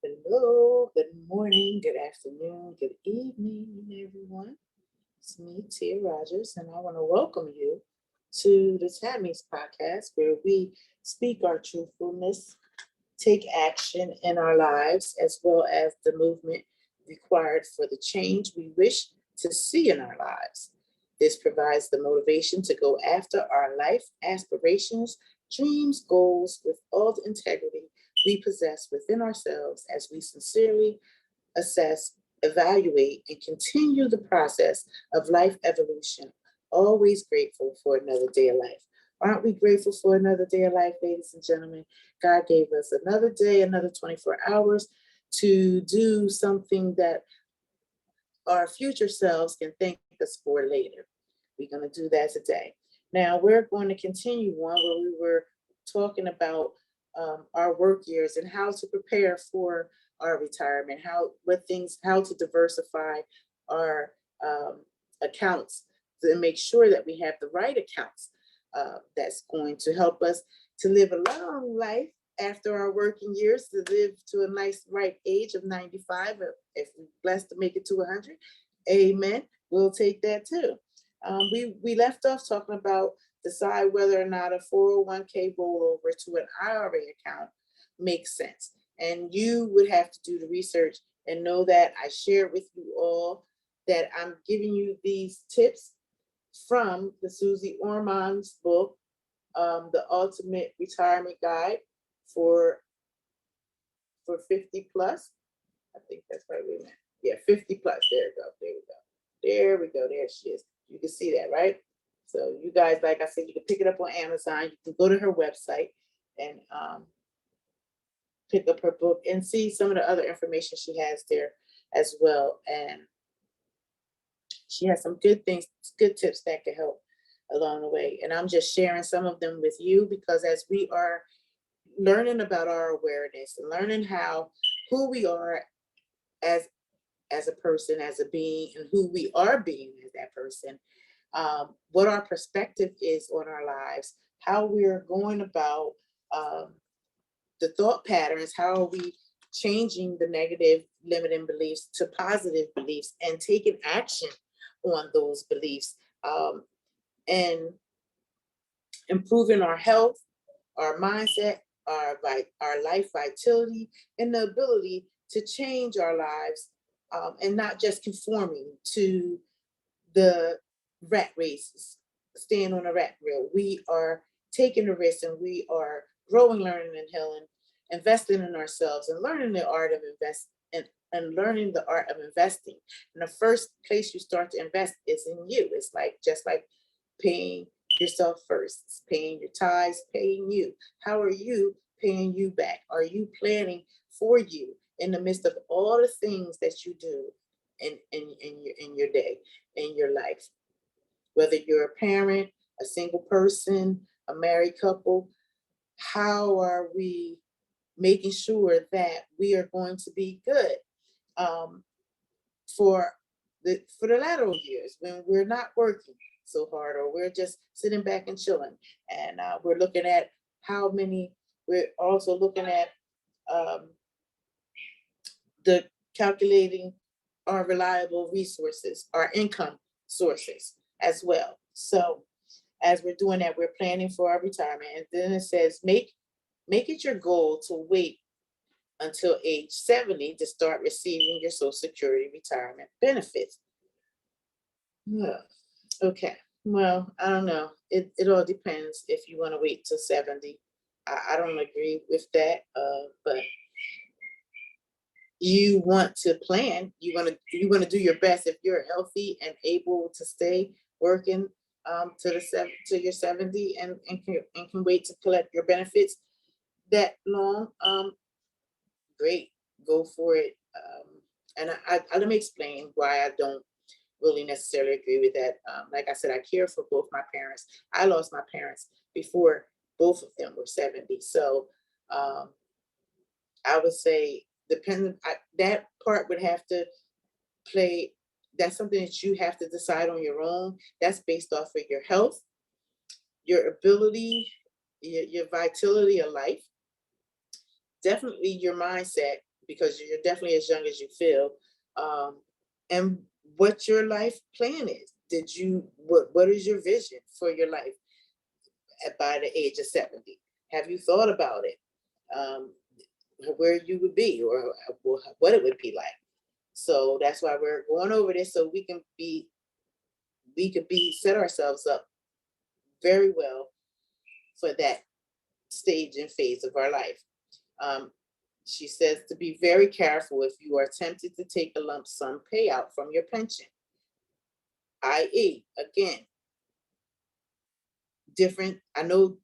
Hello, good morning, good afternoon, good evening, everyone. It's me, Tia Rogers, and I want to welcome you to the Tammise Podcast, where we speak our truthfulness, take action in our lives, as well as the movement required for the change we wish to see in our lives. This provides the motivation to go after our life aspirations, dreams, goals with all the integrity we possess within ourselves as we sincerely assess, evaluate, and continue the process of life evolution. Always grateful for another day of life. Aren't we grateful for another day of life, ladies and gentlemen? God gave us another day, another 24 hours to do something that our future selves can thank us for later. We're going to do that today. Now, we're going to continue on where we were talking about our work years and how to prepare for our retirement, how to diversify our accounts to make sure that we have the right accounts that's going to help us to live a long life after our working years, to live to a nice right age of 95, if we're blessed to make it to 100. Amen. We'll take that too. We left off talking about decide whether or not a 401k rollover to an IRA account makes sense. And you would have to do the research and know that I shared with you all that I'm giving you these tips from the Susie Orman's book, The Ultimate Retirement Guide for 50 plus. I think that's right. Wait a minute. Yeah, 50 plus. There we go. There we go. There we go. There she is. You can see that, right? So you guys, like I said, you can pick it up on Amazon. You can go to her website and pick up her book and see some of the other information she has there as well. And she has some good things, good tips that can help along the way. And I'm just sharing some of them with you because as we are learning about our awareness and learning who we are as a person, as a being, and who we are being as that person, what our perspective is on our lives, how we're going about the thought patterns, how are we changing the negative limiting beliefs to positive beliefs and taking action on those beliefs, and improving our health, our mindset, our life vitality, and the ability to change our lives, and not just conforming to the rat races, staying on a rat wheel. We are taking the risk and we are growing, learning, and healing, investing in ourselves and learning the art of and learning the art of investing. And the first place you start to invest is in you. It's like just like paying yourself first. It's paying your tithes, paying you. How are you paying you back? Are you planning for you in the midst of all the things that you do in your day, in your life? Whether you're a parent, a single person, a married couple, how are we making sure that we are going to be good for the lateral years when we're not working so hard or we're just sitting back and chilling? And we're looking at we're also looking at the calculating our reliable resources, our income sources as well. So as we're doing that, we're planning for our retirement. And then it says, make it your goal to wait until age 70 to start receiving your Social Security retirement benefits. Yeah. Okay. Well, I don't know. It all depends if you want to wait till 70. I don't agree with that, but you want to plan. You want to do your best if you're healthy and able to stay working to your 70 and can wait to collect your benefits that long. Great, go for it. And let me explain why I don't really necessarily agree with that. Like I said, I care for both my parents. I lost my parents before both of them were 70. So I would say that part would have to play. That's something that you have to decide on your own. That's based off of your health, your ability, your vitality of life, definitely your mindset, because you're definitely as young as you feel, and what your life plan is. What is your vision for your life by the age of 70? Have you thought about it? Um, where you would be, or what it would be like. So that's why we're going over this, so we could be set ourselves up very well for that stage and phase of our life. Um, she says to be very careful if you are tempted to take a lump sum payout from your pension, i.e., again, different, I know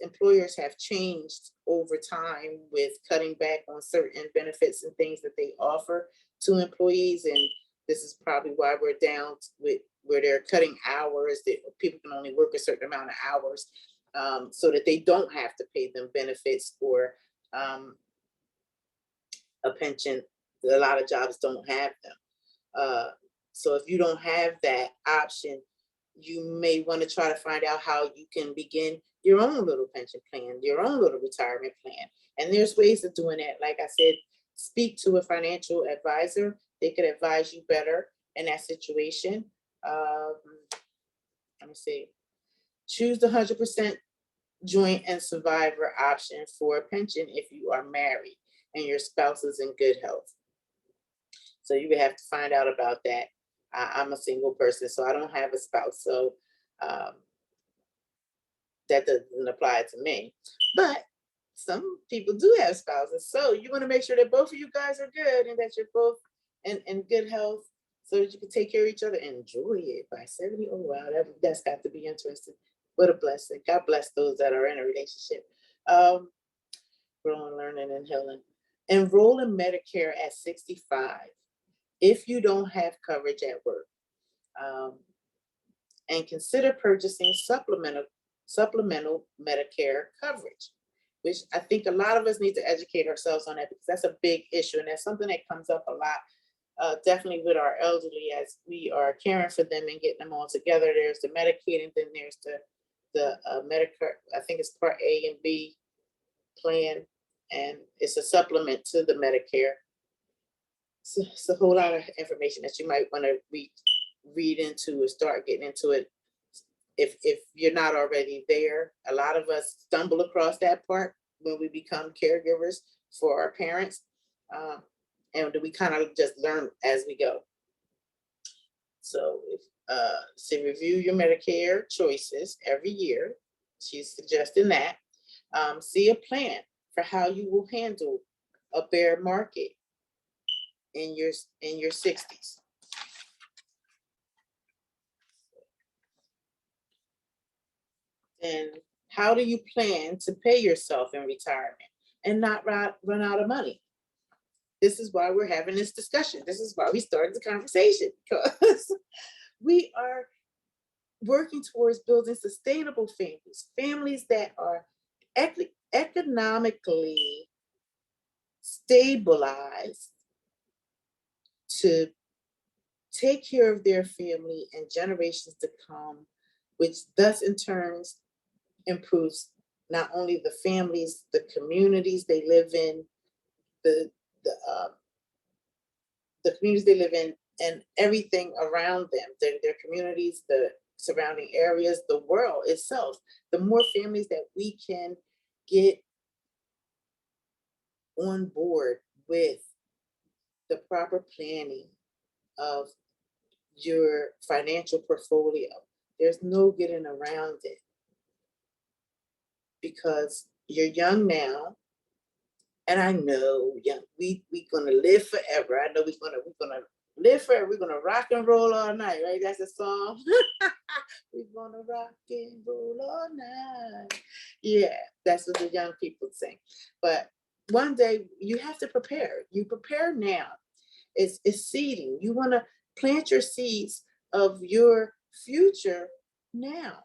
employers have changed over time with cutting back on certain benefits and things that they offer to employees. And this is probably why we're down with where they're cutting hours, that people can only work a certain amount of hours, so that they don't have to pay them benefits or a pension. A lot of jobs don't have them. So if you don't have that option, you may want to try to find out how you can begin your own little pension plan, your own little retirement plan. And there's ways of doing that. Like I said, speak to a financial advisor. They could advise you better in that situation. Let me see. Choose the 100% joint and survivor option for a pension if you are married and your spouse is in good health. So you would have to find out about that. I'm a single person, so I don't have a spouse. So that doesn't apply to me. But some people do have spouses. So you want to make sure that both of you guys are good and that you're both in good health so that you can take care of each other and enjoy it by 70. Oh, wow, that's got to be interesting. What a blessing. God bless those that are in a relationship. Growing, learning, and healing. Enroll in Medicare at 65 if you don't have coverage at work. And consider purchasing supplemental Medicare coverage, which I think a lot of us need to educate ourselves on that, because that's a big issue. And that's something that comes up a lot, definitely with our elderly, as we are caring for them and getting them all together. There's the Medicaid, and then there's the Medicare, I think it's Part A and B plan, and it's a supplement to the Medicare. So it's a whole lot of information that you might want to read into or start getting into it if you're not already there. A lot of us stumble across that part when we become caregivers for our parents, and we kind of just learn as we go. So review your Medicare choices every year. She's suggesting that. See a plan for how you will handle a bear market in your 60s. And how do you plan to pay yourself in retirement and not run out of money? This is why we're having this discussion. This is why we started the conversation, because we are working towards building sustainable families that are economically stabilized to take care of their family and generations to come, which thus in turn improves not only the families, the communities they live in, the communities they live in, and everything around them, their communities, the surrounding areas, the world itself. The more families that we can get on board with the proper planning of your financial portfolio, there's no getting around it, because you're young now. And I know, yeah, we gonna live forever. I know we're gonna live forever. We're gonna rock and roll all night, right? That's a song. We're gonna rock and roll all night. Yeah, that's what the young people sing. But one day you have to prepare. You prepare now. It's seeding. You want to plant your seeds of your future now.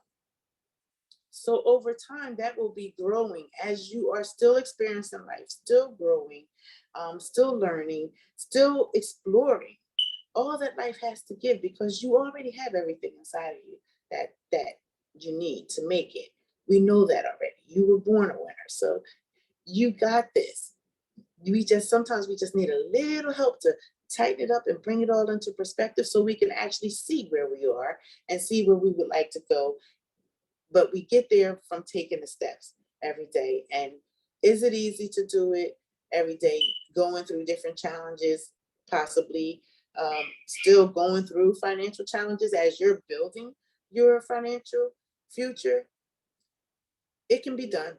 So over time, that will be growing as you are still experiencing life, still growing, still learning, still exploring all that life has to give, because you already have everything inside of you that you need to make it. We know that already. You were born a winner, so you got this. Sometimes we just need a little help to tighten it up and bring it all into perspective so we can actually see where we are and see where we would like to go. But we get there from taking the steps every day. And is it easy to do it every day, going through different challenges, possibly still going through financial challenges as you're building your financial future? It can be done.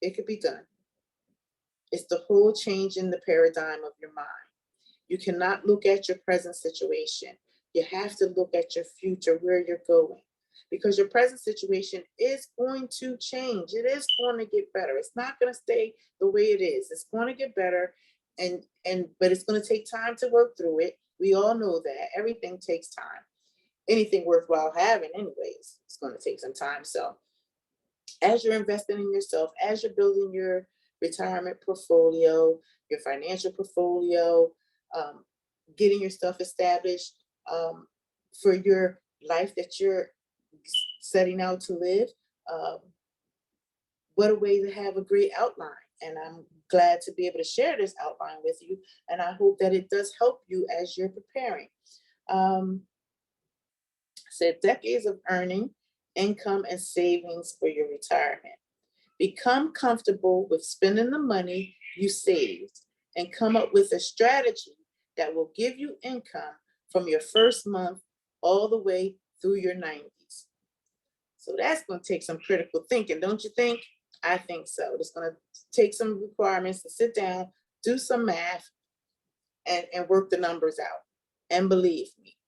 It could be done. It's the whole change in the paradigm of your mind. You cannot look at your present situation. You have to look at your future, where you're going, because your present situation is going to change. It is going to get better. It's not going to stay the way it is. It's going to get better, but it's going to take time to work through it. We all know that everything takes time. Anything worthwhile having, anyways, it's going to take some time. So as you're investing in yourself, as you're building your retirement portfolio, your financial portfolio, getting your stuff established for your life that you're setting out to live, what a way to have a great outline. And I'm glad to be able to share this outline with you. And I hope that it does help you as you're preparing. Said decades of earning, income, and savings for your retirement. Become comfortable with spending the money you saved and come up with a strategy that will give you income from your first month all the way through your 90s. So that's going to take some critical thinking, don't you think? I think so. It's going to take some requirements to sit down, do some math, and work the numbers out. And believe me,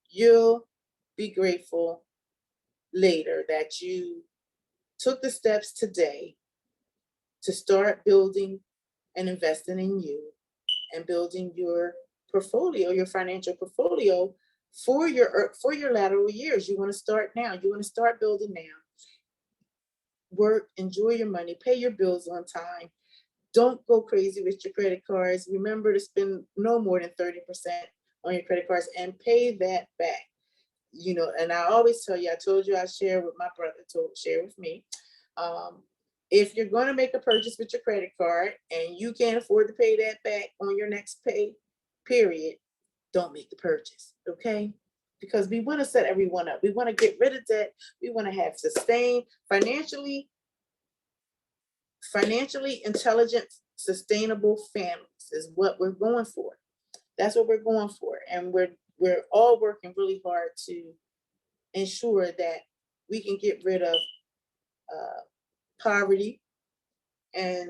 you'll be grateful later that you took the steps today to start building and investing in you and building your portfolio, your financial portfolio for your lateral years. You want to start now. You want to start building now. Work, enjoy your money, pay your bills on time. Don't go crazy with your credit cards. Remember to spend no more than 30% on your credit cards and pay that back. And I always tell you, I told you I share with my brother, share with me. If you're going to make a purchase with your credit card and you can't afford to pay that back on your next pay period, don't make the purchase, okay? Because we want to set everyone up. We want to get rid of debt. We want to have sustained, financially intelligent, sustainable families is what we're going for. That's what we're going for. And we're all working really hard to ensure that we can get rid of poverty and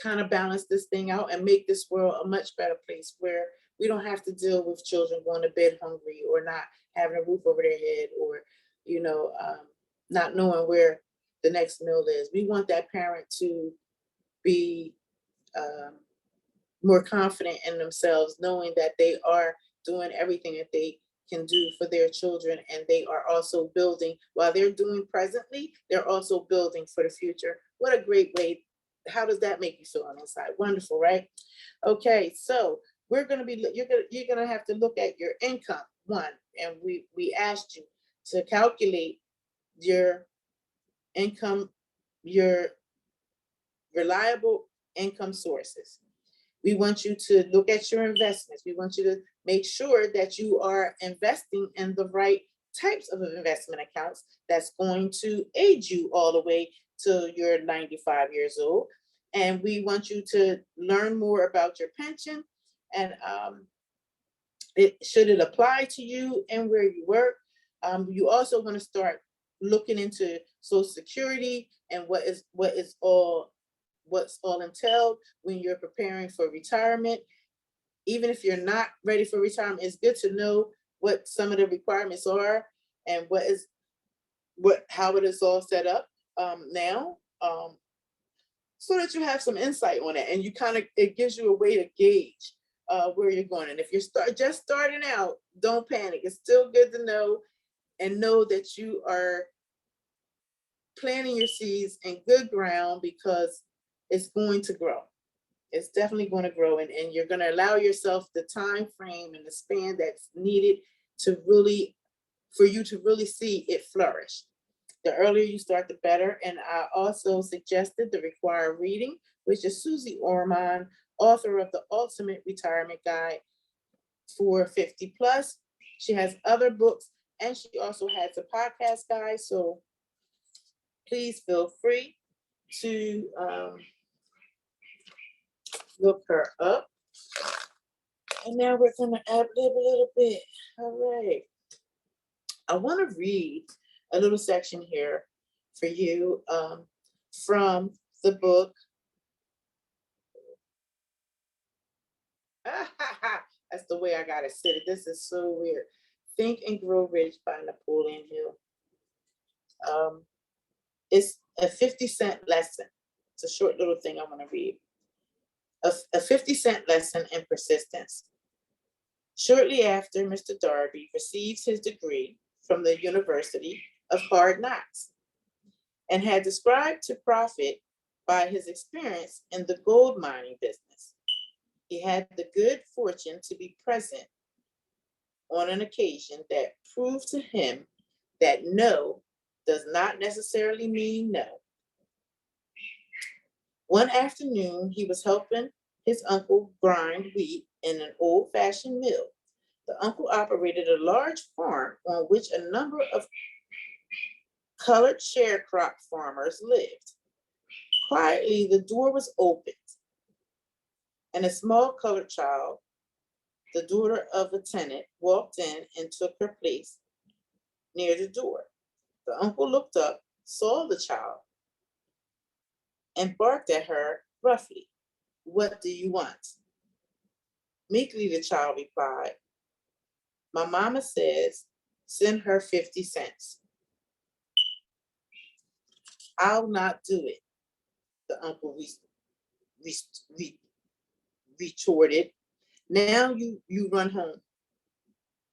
kind of balance this thing out and make this world a much better place where we don't have to deal with children going to bed hungry or not having a roof over their head or, not knowing where the next meal is. We want that parent to be more confident in themselves, knowing that they are doing everything that they can do for their children, and they are also building while they're doing presently, they're also building for the future. What a great way. How does that make you feel on the inside? Wonderful, right? Okay, so you're gonna have to look at your income, one, and we asked you to calculate your income, your reliable income sources. We want you to look at your investments. We want you to make sure that you are investing in the right types of investment accounts that's going to aid you all the way to your 95 years old. And we want you to learn more about your pension and should it apply to you and where you work. You also want to start looking into Social Security and what's all entailed when you're preparing for retirement. Even if you're not ready for retirement, it's good to know what some of the requirements are and how it is all set up now, so that you have some insight on it, and it gives you a way to gauge where you're going. And if you're just starting out, don't panic. It's still good to know that you are planting your seeds in good ground, because it's going to grow. It's definitely going to grow, and you're going to allow yourself the time frame and the span that's needed for you to really see it flourish. The earlier you start, the better. And I also suggested the required reading, which is Susie Orman, author of the Ultimate Retirement Guide for 50 plus. She has other books, and she also has a podcast guide. So please feel free to look her up. And now we're going to ad lib a little bit. All right. I want to read a little section here for you from the book. That's the way I got to sit it. This is so weird. Think and Grow Rich by Napoleon Hill. It's a 50-cent lesson. It's a short little thing I want to read. A 50-cent lesson in persistence. Shortly after Mr. Darby receives his degree from the University of Hard Knocks and had described to profit by his experience in the gold mining business, he had the good fortune to be present on an occasion that proved to him that no does not necessarily mean no. One afternoon, he was helping his uncle grind wheat in an old-fashioned mill. The uncle operated a large farm on which a number of colored sharecrop farmers lived. Quietly, the door was opened, and a small colored child, the daughter of a tenant, walked in and took her place near the door. The uncle looked up, saw the child, and barked at her roughly. "What do you want?" Meekly, the child replied, "My mama says, send her 50 cents. I'll not do it," the uncle retorted. "Now you run home."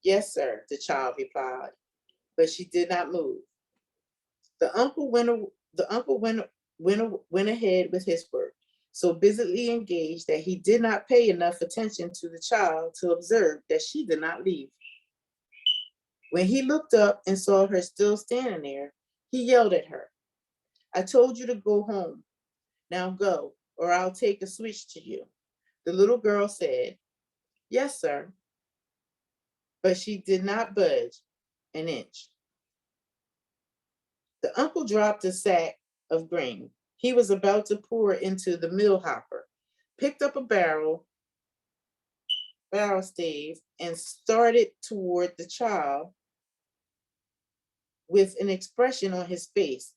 "Yes, sir," the child replied, but she did not move. The uncle went ahead with his work, so busily engaged that he did not pay enough attention to the child to observe that she did not leave. When he looked up and saw her still standing there, he yelled at her, "I told you to go home. Now go, or I'll take a switch to you." The little girl said, "Yes, sir," but she did not budge an inch. The uncle dropped a sack of grain he was about to pour into the mill hopper, picked up a barrel stave, and started toward the child with an expression on his face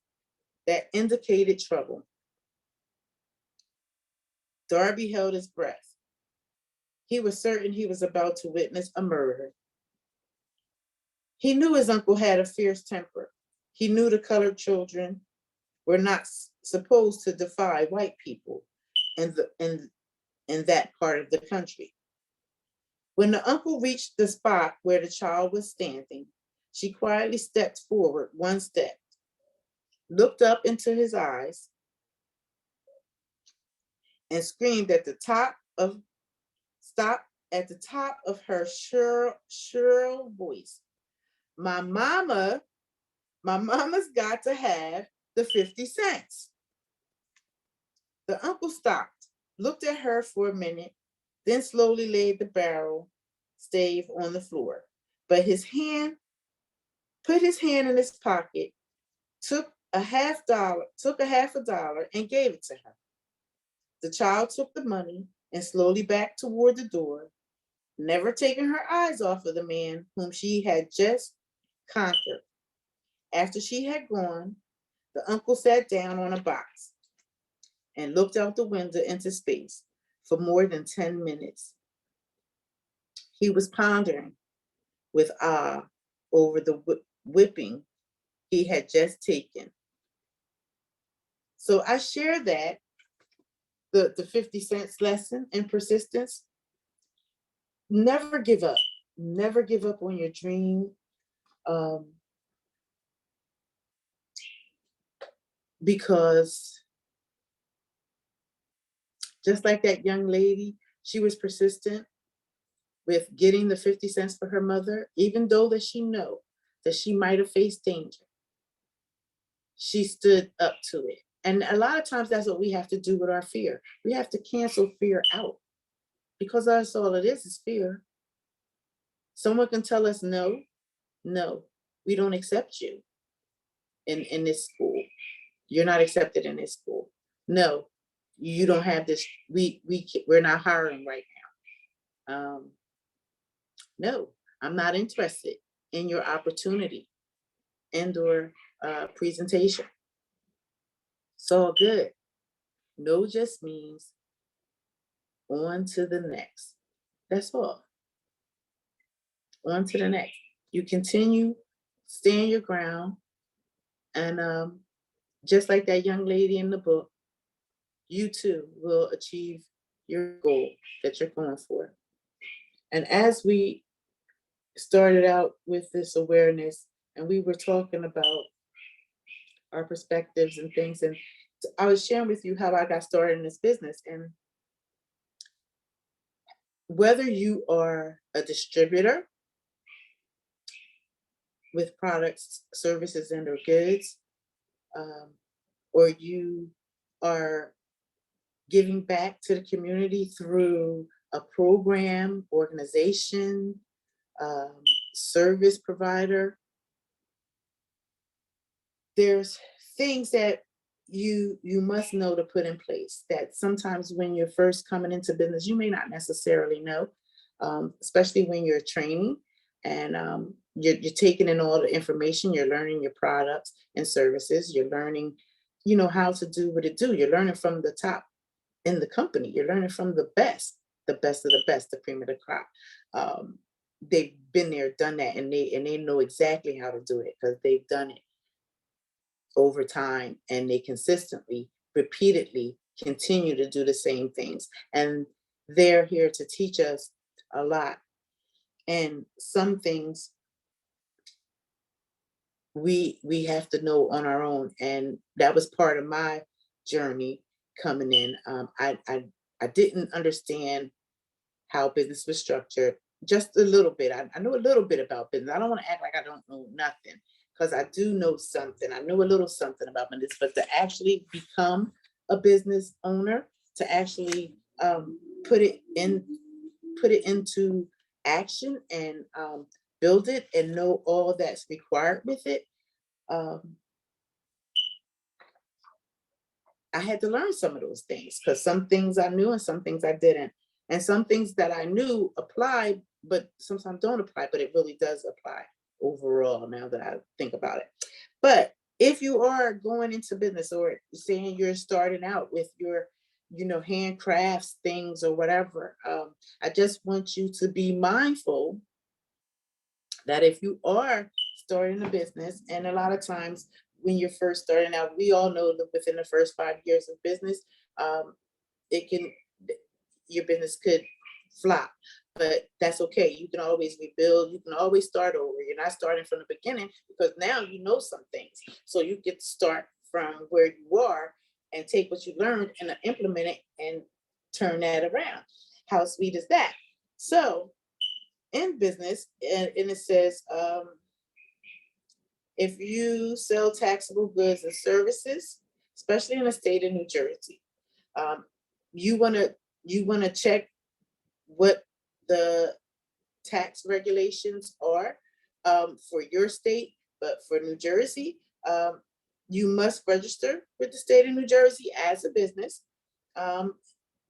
that indicated trouble. Darby held his breath. He was certain he was about to witness a murder. He knew his uncle had a fierce temper. He knew the colored children were not supposed to defy white people in that part of the country. When the uncle reached the spot where the child was standing, she quietly stepped forward one step, looked up into his eyes, and screamed at the top of her shrill voice, My mama's got to have the 50 cents." The uncle stopped, looked at her for a minute, then slowly laid the barrel stave on the floor. But put his hand in his pocket, took a half a dollar and gave it to her. The child took the money and slowly backed toward the door, never taking her eyes off of the man whom she had just conquered. After she had gone, the uncle sat down on a box and looked out the window into space for more than 10 minutes. He was pondering with awe over the whipping he had just taken. So I share that, the 50 cents lesson in persistence. Never give up. Never give up on your dream. Because just like that young lady, she was persistent with getting the 50 cents for her mother, even though that she know that she might have faced danger. she stood up to it. And a lot of times that's what we have to do with our fear. We have to cancel fear out, because that's all it is fear. Someone can tell us no, no, we don't accept you in this school. You're not accepted in this school. No, you don't have this. We're not hiring right now. No, I'm not interested in your opportunity and or presentation. So good. No just means on to the next. That's all. On to the next. You continue, stand your ground, and just like that young lady in the book, you too will achieve your goal that you're going for. And as we started out with this awareness, and we were talking about our perspectives and things, and I was sharing with you how I got started in this business. And whether you are a distributor with products, services, and or goods, or you are giving back to the community through a program, organization, service provider, there's things that you must know to put in place that sometimes when you're first coming into business, you may not necessarily know, especially when you're training and you're taking in all the information, you're learning your products and services, you're learning, how to do what it do. You're learning from the top in the company. You're learning from the best of the best, the cream of the crop. They've been there, done that, and they know exactly how to do it because they've done it over time, and they consistently, repeatedly continue to do the same things. And they're here to teach us a lot. And some things we have to know on our own. And that was part of my journey coming in. I didn't understand how business was structured, just a little bit. I know a little bit about business. I don't want to act like I don't know nothing, because I do know something. I know a little something about business, but to actually become a business owner, to actually put it into action and build it and know all that's required with it, I had to learn some of those things, because some things I knew and some things I didn't. And some things that I knew applied, but sometimes don't apply, but it really does apply overall now that I think about it. But if you are going into business, or saying you're starting out with your, handcrafts things or whatever, I just want you to be mindful that if you are starting a business, and a lot of times when you're first starting out, we all know that within the first 5 years of business, it can your business could flop, but that's okay. You can always rebuild. You can always start over. You're not starting from the beginning, because now you know some things, so you get to start from where you are and take what you learned and implement it and turn that around. How sweet is that? So in business, and it says, if you sell taxable goods and services, especially in the state of New Jersey, you want to check what the tax regulations are for your state. But for New Jersey, you must register with the state of New Jersey as a business. And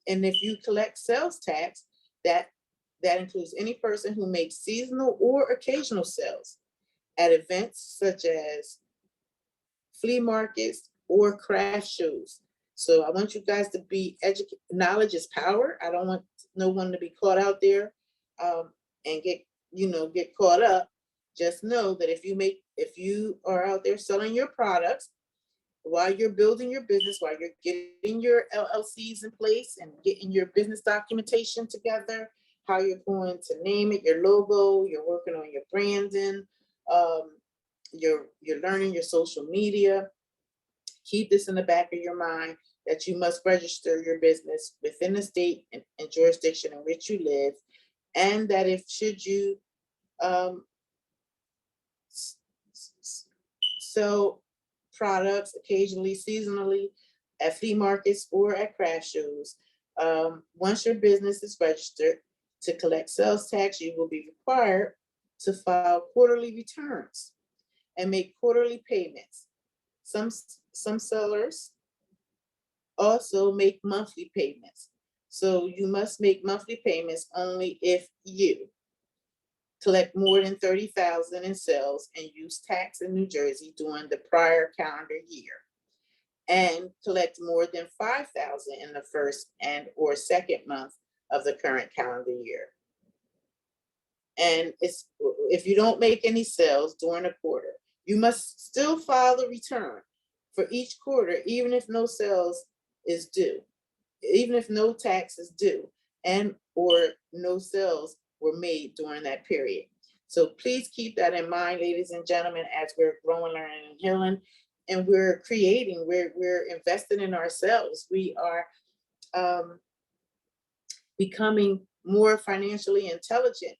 if you collect sales tax, that includes any person who makes seasonal or occasional sales at events such as flea markets or craft shows. So I want you guys to be educated. Knowledge is power. I don't want no one to be caught out there and get caught up. Just know that if you are out there selling your products while you're building your business, while you're getting your LLCs in place and getting your business documentation together, how you're going to name it, your logo, you're working on your branding, you're learning your social media. Keep this in the back of your mind, that you must register your business within the state and jurisdiction in which you live, and that if should you sell products, occasionally seasonally, at flea markets or at craft shows. Once your business is registered to collect sales tax, you will be required to file quarterly returns and make quarterly payments. Some, some sellers also make monthly payments. So you must make monthly payments only if you collect more than 30,000 in sales and use tax in New Jersey during the prior calendar year, and collect more than 5,000 in the first and or second month of the current calendar year. And if you don't make any sales during a quarter, you must still file the return for each quarter, even if no sales is due, even if no tax is due, and or no sales were made during that period. So please keep that in mind, ladies and gentlemen, as we're growing, learning, and healing, and we're creating, we're investing in ourselves. We are becoming more financially intelligent,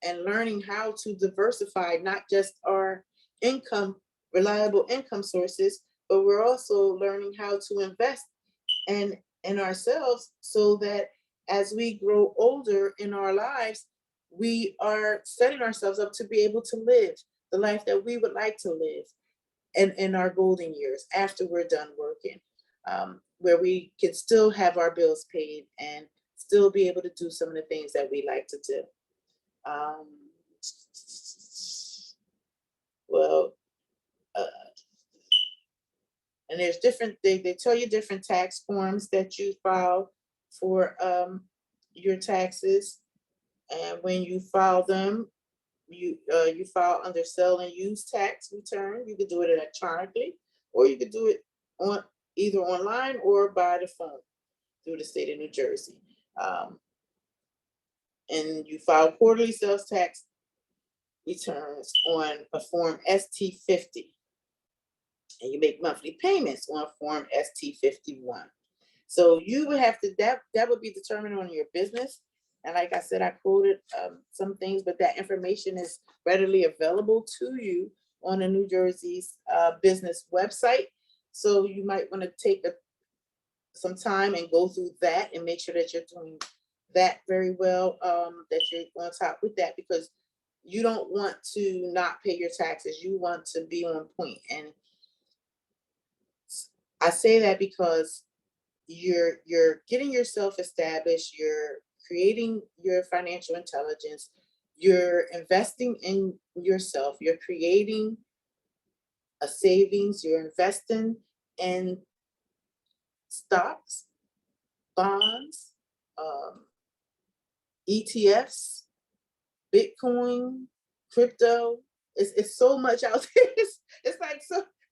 and learning how to diversify not just our income, reliable income sources, but we're also learning how to invest in ourselves so that as we grow older in our lives, we are setting ourselves up to be able to live the life that we would like to live in our golden years after we're done working, where we can still have our bills paid and still be able to do some of the things that we like to do. And there's different, they tell you different tax forms that you file for your taxes. And when you file them, you file under sell and use tax return. You could do it electronically, or you could do it on either online or by the phone through the state of New Jersey. And you file quarterly sales tax returns on a form ST50. And you make monthly payments on form ST51. So you would have to, that would be determined on your business. And like I said, I quoted some things, but that information is readily available to you on the New Jersey's business website. So you might want to take some time and go through that and make sure that you're doing that very well, that you're on top with that, because you don't want to not pay your taxes. You want to be on point. And I say that because you're getting yourself established, you're creating your financial intelligence, you're investing in yourself, you're creating a savings, you're investing in stocks, bonds, ETFs, Bitcoin, crypto. It's so much out there.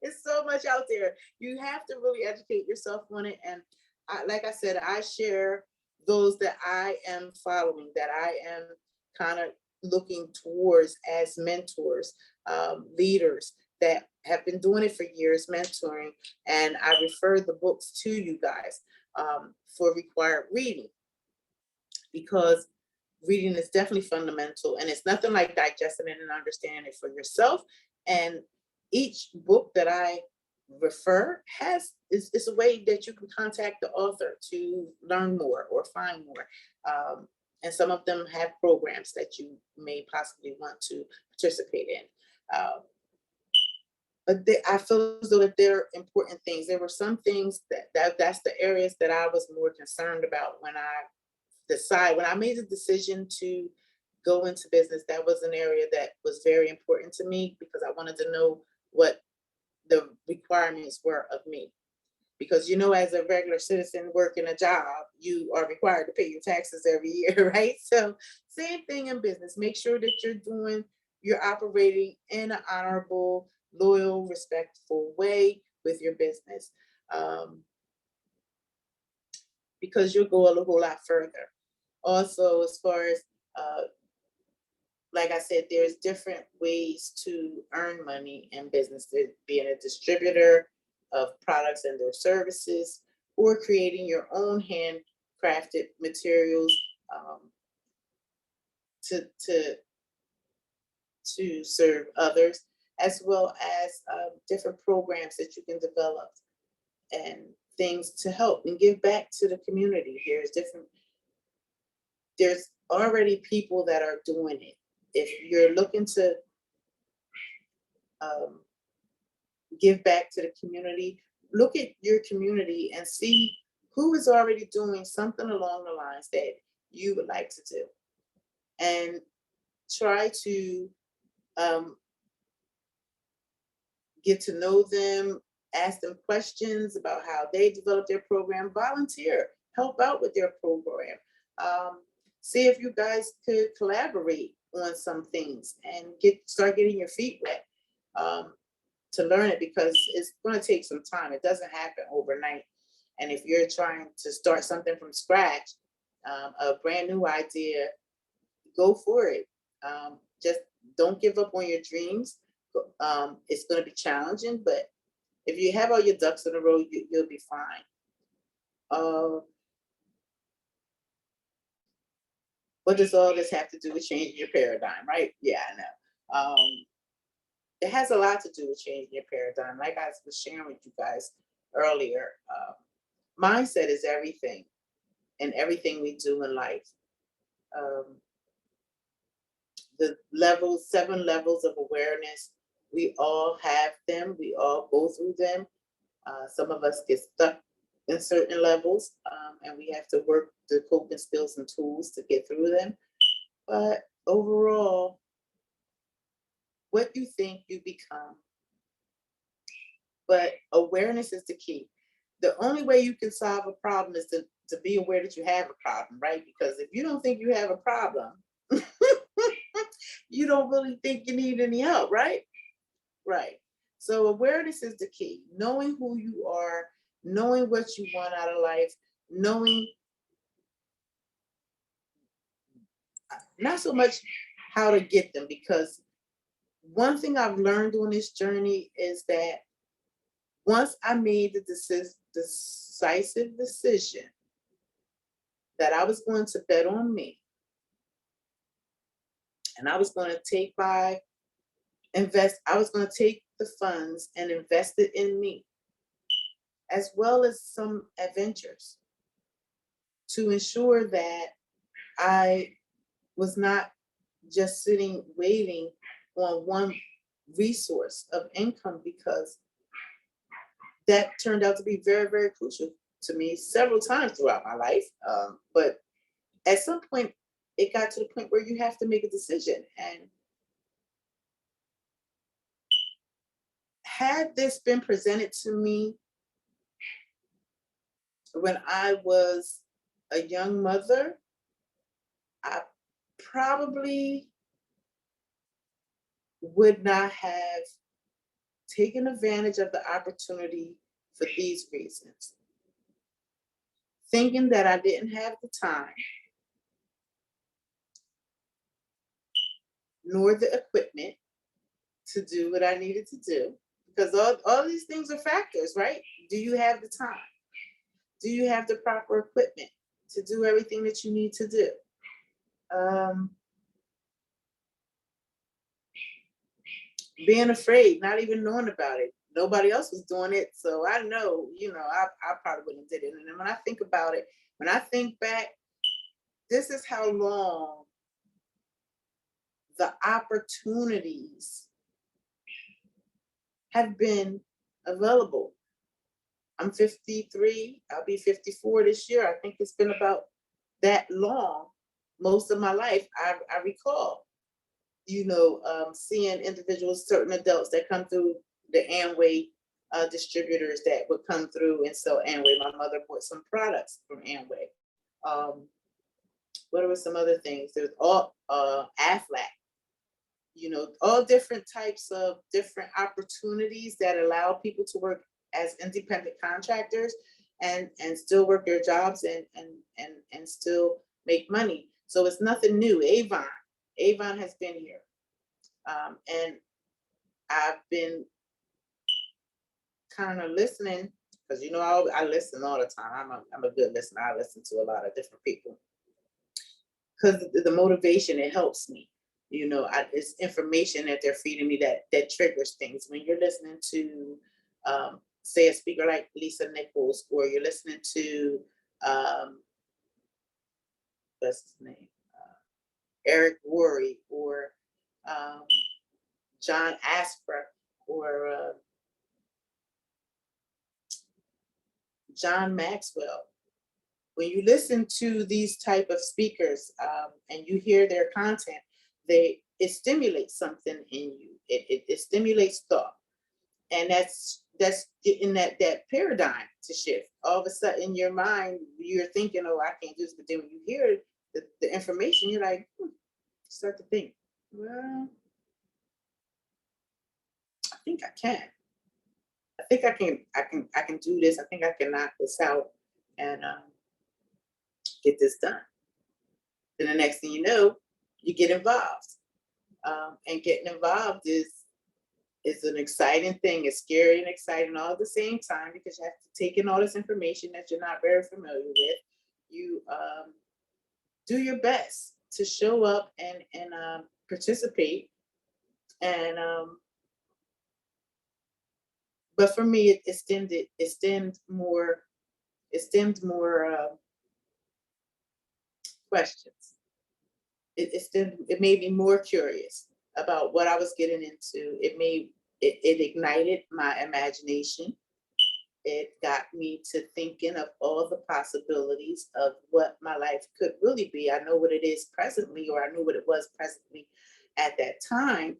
It's so much out there. You have to really educate yourself on it. And like I said, I share those that I am following, that I am kind of looking towards as mentors, leaders that have been doing it for years, mentoring. And I refer the books to you guys for required reading, because reading is definitely fundamental, and it's nothing like digesting it and understanding it for yourself. And each book that I refer is a way that you can contact the author to learn more or find more. And some of them have programs that you may possibly want to participate in. But I feel as though that they're important things. There were some things that's the areas that I was more concerned about when I made the decision to go into business. That was an area that was very important to me, because I wanted to know what the requirements were of me. Because, as a regular citizen working a job, you are required to pay your taxes every year, right? So same thing in business. Make sure that you're operating in an honorable, loyal, respectful way with your business, because you'll go a whole lot further. Also, as far as, like I said, there's different ways to earn money in business. Being a distributor of products and their services, or creating your own handcrafted materials to serve others. as well as different programs that you can develop and things to help and give back to the community. There's already people that are doing it. If you're looking to um, give back to the community, look at your community and see who is already doing something along the lines that you would like to do, and try to get to know them, ask them questions about how they develop their program, volunteer, help out with their program. Um, See if you guys could collaborate on some things and start getting your feet wet to learn it, because it's going to take some time. It doesn't happen overnight. And if you're trying to start something from scratch, a brand new idea, go for it. Just don't give up on your dreams. It's going to be challenging, but if you have all your ducks in a row, you'll be fine. What does all this have to do with changing your paradigm, right? Yeah, I know. It has a lot to do with changing your paradigm. Like I was sharing with you guys earlier, mindset is everything and everything we do in life. The 7 levels of awareness, we all have them. We all go through them. Some of us get stuck in certain levels, and we have to work the coping skills and tools to get through them. But overall, what you think, you become. But awareness is the key. The only way you can solve a problem is to be aware that you have a problem, right? Because if you don't think you have a problem, you don't really think you need any help, right? Right. So awareness is the key. Knowing who you are, knowing what you want out of life, knowing not so much how to get them, because one thing I've learned on this journey is that once I made the decisive decision that I was going to bet on me, and I was going to I was going to take the funds and invest it in me, as well as some adventures, to ensure that I was not just sitting waiting on one resource of income, because that turned out to be very, very crucial to me several times throughout my life. But at some point, it got to the point where you have to make a decision. And had this been presented to me when I was a young mother, I probably would not have taken advantage of the opportunity for these reasons. Thinking that I didn't have the time nor the equipment to do what I needed to do. Because all these things are factors, right? Do you have the time? Do you have the proper equipment to do everything that you need to do? Being afraid, not even knowing about it. Nobody else was doing it. So I know, I probably wouldn't have did it. And then when I think about it, when I think back, this is how long the opportunities have been available. I'm 53. I'll be 54 this year. I think it's been about that long. Most of my life, I recall, seeing individuals, certain adults that come through the Amway distributors that would come through and sell Amway. My mother bought some products from Amway. What were some other things? There's all Aflac. All different types of different opportunities that allow people to work as independent contractors and still work their jobs and still make money. So it's nothing new. Avon has been here. And I've been kind of listening, because I listen all the time. I'm a good listener. I listen to a lot of different people because the motivation, it helps me. It's information that they're feeding me that triggers things. When you're listening to, say, a speaker like Lisa Nichols, or you're listening to, what's his name, Eric Worre, or um, John Asper, or John Maxwell. When you listen to these type of speakers, and you hear their content, it stimulates something in you. It stimulates thought, and that's getting that paradigm to shift. All of a sudden, in your mind, you're thinking, "Oh, I can't do this," but then when you hear the information, you're like, start to think, "Well, I think I can. I think I can do this. I think I can knock this out and get this done." Then the next thing you know, you get involved. And getting involved is an exciting thing. It's scary and exciting all at the same time, because you have to take in all this information that you're not very familiar with. You do your best to show up and participate. And but for me, it stemmed more questions. It made me more curious about what I was getting into. It ignited my imagination. It got me to thinking of all the possibilities of what my life could really be. I know what it is presently, or I knew what it was presently at that time,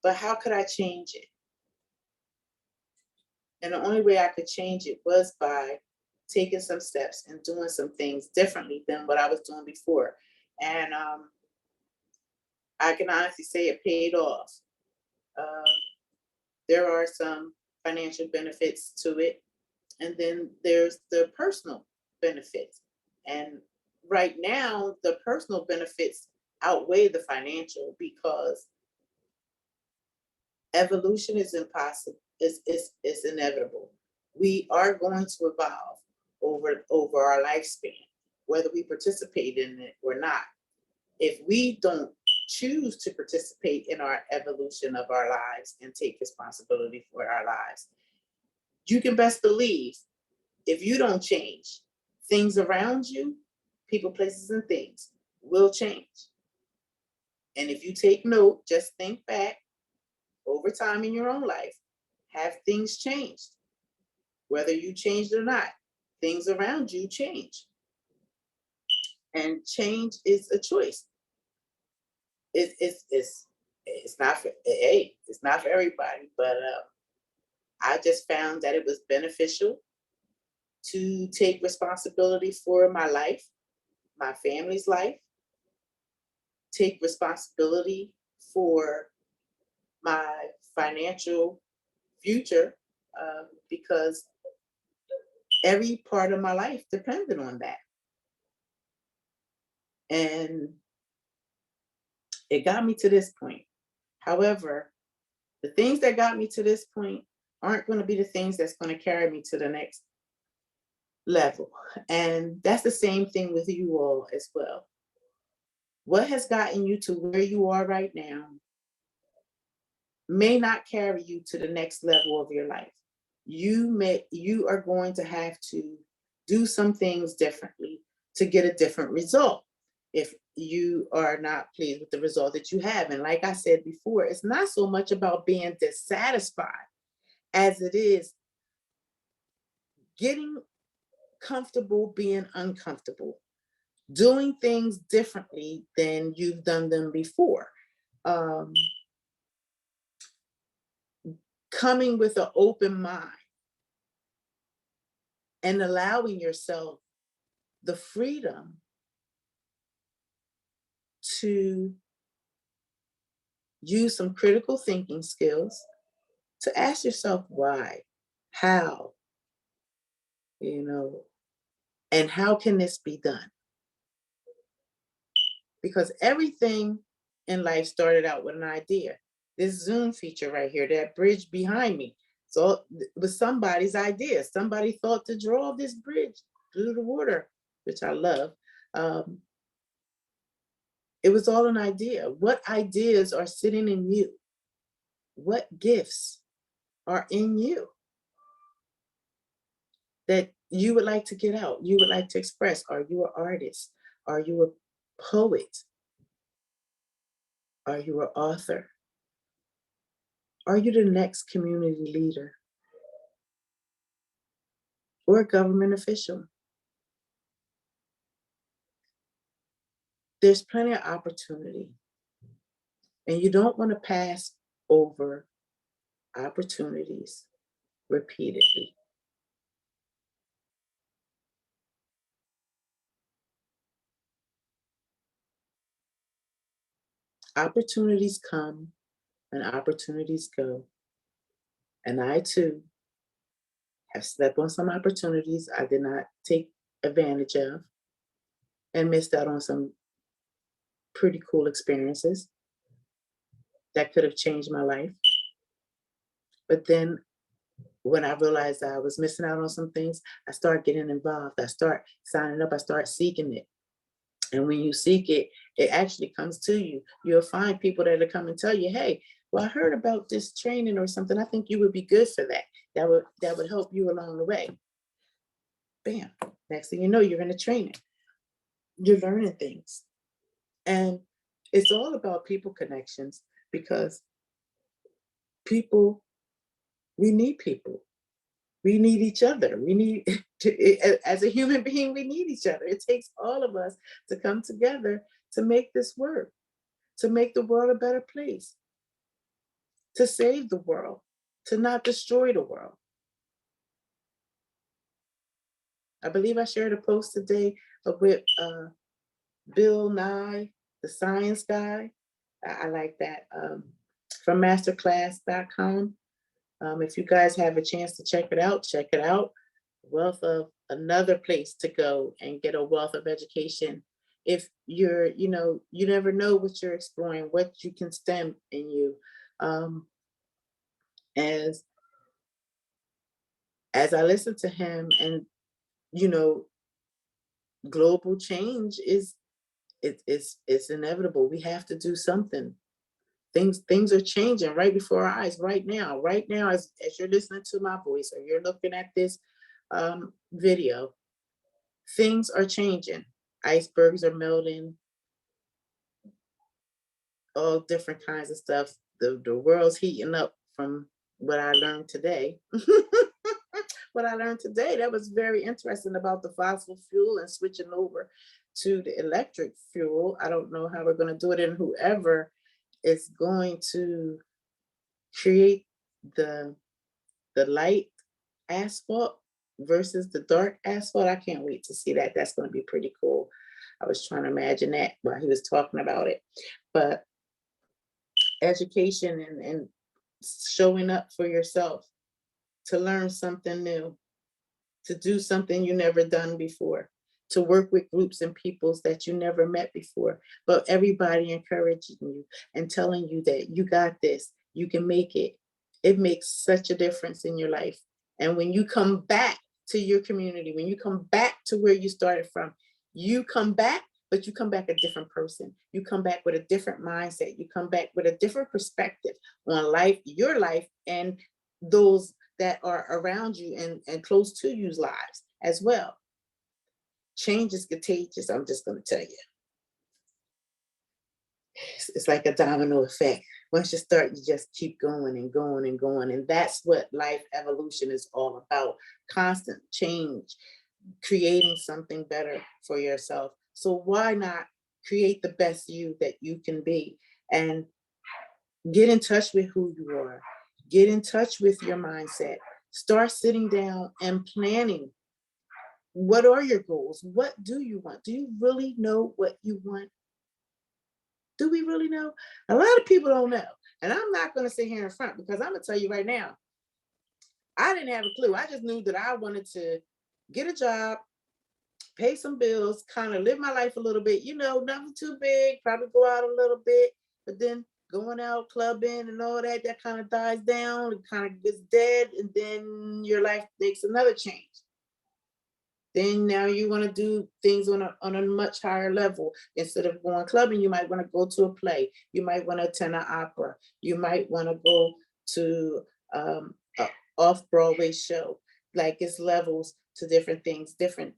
but how could I change it? And the only way I could change it was by taking some steps and doing some things differently than what I was doing before. And I can honestly say it paid off. Um, there are some financial benefits to it, and then there's the personal benefits. And right now, the personal benefits outweigh the financial, because evolution is impossible, is inevitable. We are going to evolve over our lifespan, whether we participate in it or not. If we don't choose to participate in our evolution of our lives and take responsibility for our lives, you can best believe, if you don't change, things around you, people, places, and things, will change. And if you take note, just think back over time in your own life, have things changed? Whether you changed or not, things around you change. And change is a choice. It's not for, hey, it's not for everybody, but I just found that it was beneficial to take responsibility for my life, my family's life, take responsibility for my financial future, because every part of my life depended on that. And it got me to this point. However, the things that got me to this point aren't going to be the things that's going to carry me to the next level. And that's the same thing with you all as well. What has gotten you to where you are right now may not carry you to the next level of your life. You are going to have to do some things differently to get a different result if you are not pleased with the result that you have. And like I said before, it's not so much about being dissatisfied as it is getting comfortable being uncomfortable, doing things differently than you've done them before. Um, Coming with an open mind and allowing yourself the freedom to use some critical thinking skills to ask yourself why, how, you know, and how can this be done? Because everything in life started out with an idea. This Zoom feature right here, that bridge behind me. So it was somebody's idea. Somebody thought to draw this bridge through the water, which I love. Um, It was all an idea. What ideas are sitting in you? What gifts are in you that you would like to get out, you would like to express? Are you an artist? Are you a poet? Are you an author? Are you the next community leader or a government official? There's plenty of opportunity, and you don't want to pass over opportunities repeatedly. Opportunities come and opportunities go. And I too have slept on some opportunities I did not take advantage of and missed out on some pretty cool experiences that could have changed my life. But then when I realized I was missing out on some things, I started getting involved. I start signing up, I start seeking it. And when you seek it, it actually comes to you. You'll find people that'll come and tell you, hey, well, I heard about this training or something. I think you would be good for that. That would help you along the way. Bam. Next thing you know, you're in a training. You're learning things. And it's all about people connections, because people, we need people. We need each other. We need, as a human being, we need each other. It takes all of us to come together to make this work, to make the world a better place, to save the world, to not destroy the world. I believe I shared a post today with Bill Nye, the science guy. I like that, from masterclass.com. If you guys have a chance to check it out, check it out. Wealth of another place to go and get a wealth of education. If you're, you never know what you're exploring, what you can stem in you. As I listen to him, and you know, global change it's inevitable. We have to do something. Things are changing right before our eyes right now. Right now, as you're listening to my voice or you're looking at this video, things are changing. Icebergs are melting, all different kinds of stuff. The world's heating up from what I learned today. What I learned today, that was very interesting about the fossil fuel and switching over to the electric fuel. I don't know how we're going to do it, and whoever is going to create the light asphalt versus the dark asphalt, I can't wait to see that. That's going to be pretty cool. I was trying to imagine that while he was talking about it. But education and showing up for yourself, to learn something new, to do something you never done before, to work with groups and peoples that you never met before, but everybody encouraging you and telling you that you got this, you can make it. It makes such a difference in your life. And when you come back to your community, when you come back to where you started from, you come back, but you come back a different person. You come back with a different mindset. You come back with a different perspective on life, your life, and those that are around you and close to you's lives as well. Change is contagious. I'm just going to tell you. It's like a domino effect. Once you start, you just keep going and going and going. And that's what life evolution is all about. Constant change, creating something better for yourself. So why not create the best you that you can be, and get in touch with who you are. Get in touch with your mindset. Start sitting down and planning. What are your goals? What do you want? Do you really know what you want? Do we really know? A lot of people don't know. And I'm not going to sit here in front, because I'm going to tell you right now, I didn't have a clue. I just knew that I wanted to get a job, pay some bills, kind of live my life a little bit, nothing too big, probably go out a little bit, but then going out clubbing and all that kind of dies down, it kind of gets dead, and then your life makes another change. Then now you want to do things on a much higher level. Instead of going clubbing, you might want to go to a play. You might want to attend an opera. You might want to go to a off-Broadway show. Like it's levels to different things, different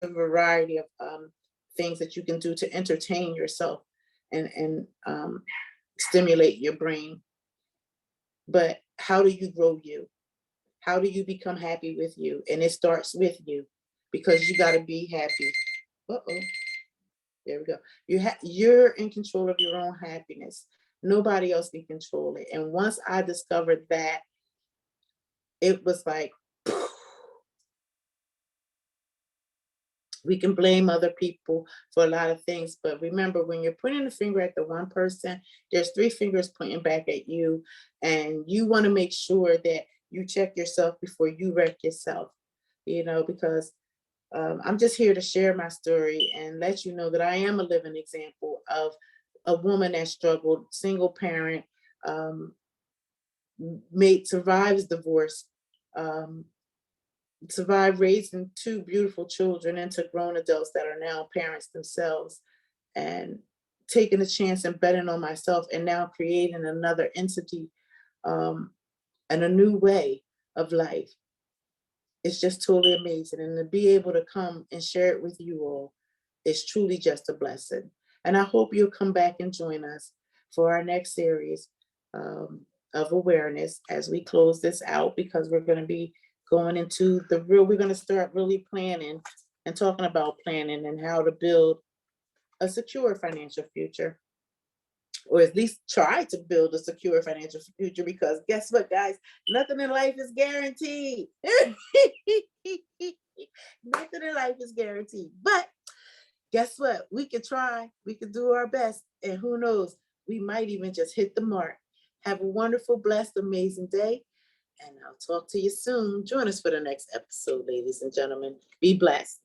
a variety of things that you can do to entertain yourself and stimulate your brain. But how do you grow you? How do you become happy with you? And it starts with you, because you got to be happy. Uh-oh, there we go. You're in control of your own happiness. Nobody else can control it. And once I discovered that, it was like, we can blame other people for a lot of things, but remember, when you're pointing the finger at the one person, there's three fingers pointing back at you, and you want to make sure that you check yourself before you wreck yourself, because I'm just here to share my story and let you know that I am a living example of a woman that struggled, single parent, survives divorce, survived raising two beautiful children into grown adults that are now parents themselves, and taking a chance and betting on myself, and now creating another entity, and a new way of life. It's just totally amazing. And to be able to come and share it with you all is truly just a blessing. And I hope you'll come back and join us for our next series of awareness as we close this out, because we're going to be going into we're going to start really planning and talking about planning and how to build a secure financial future, or at least try to build a secure financial future, because guess what, guys? Nothing in life is guaranteed. Nothing in life is guaranteed. But guess what? We could try. We could do our best. And who knows? We might even just hit the mark. Have a wonderful, blessed, amazing day. And I'll talk to you soon. Join us for the next episode, ladies and gentlemen. Be blessed.